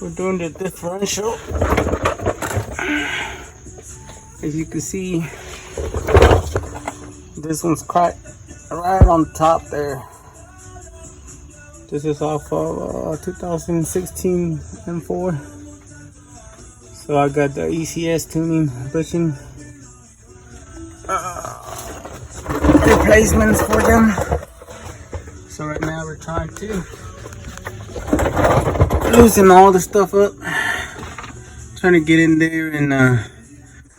We're doing the differential. As you can see, this one's cracked right on top there. This is off of 2016 M4. So I got the ECS tuning bushing replacements for them. So right now we're trying to loosen all the stuff up. Trying to get in there and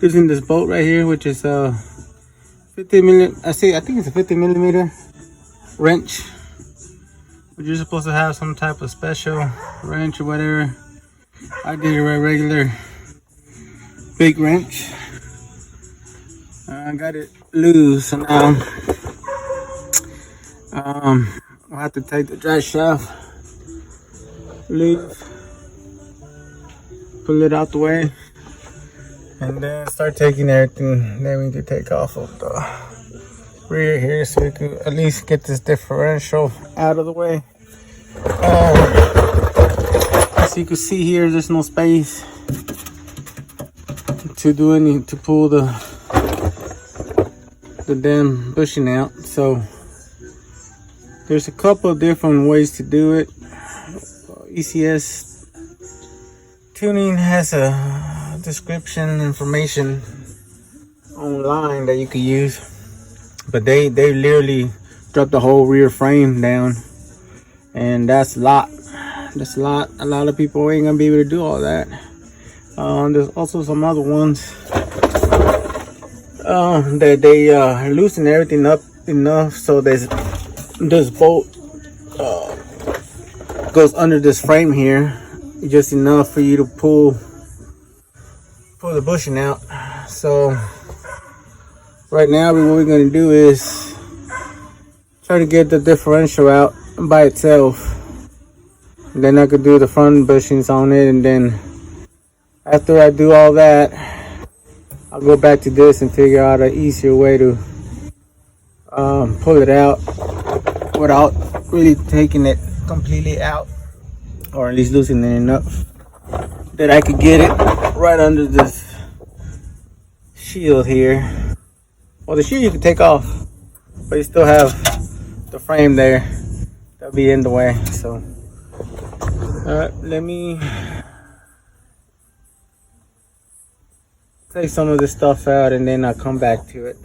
using this bolt right here, which is 50 millimeter. I think it's a 50 millimeter wrench. But you're supposed to have some type of special wrench or whatever. I did a regular big wrench. I got it loose, and now I'll have to take the drive shaft loose, pull it out the way, and then start taking everything that we need to take off of the rear here, so we can at least get this differential out of the way. As you can see here, there's no space to pull the damn bushing out. So there's a couple of different ways to do it. ECS tuning has a description information online that you can use, but they literally dropped the whole rear frame down, and that's a lot. A lot of people ain't gonna be able to do all that. There's also some other ones that they loosen everything up enough so this bolt goes under this frame here, just enough for you to pull the bushing out. So right now what we're going to do is try to get the differential out by itself. And then I could do the front bushings on it, and then after I do all that, I'll go back to this and figure out an easier way to pull it out without really taking it completely out, or at least loosening it enough that I could get it right under this shield here. Well, the shield you can take off, but you still have the frame there that'll be in the way. So let me take some of this stuff out, and then I'll come back to it.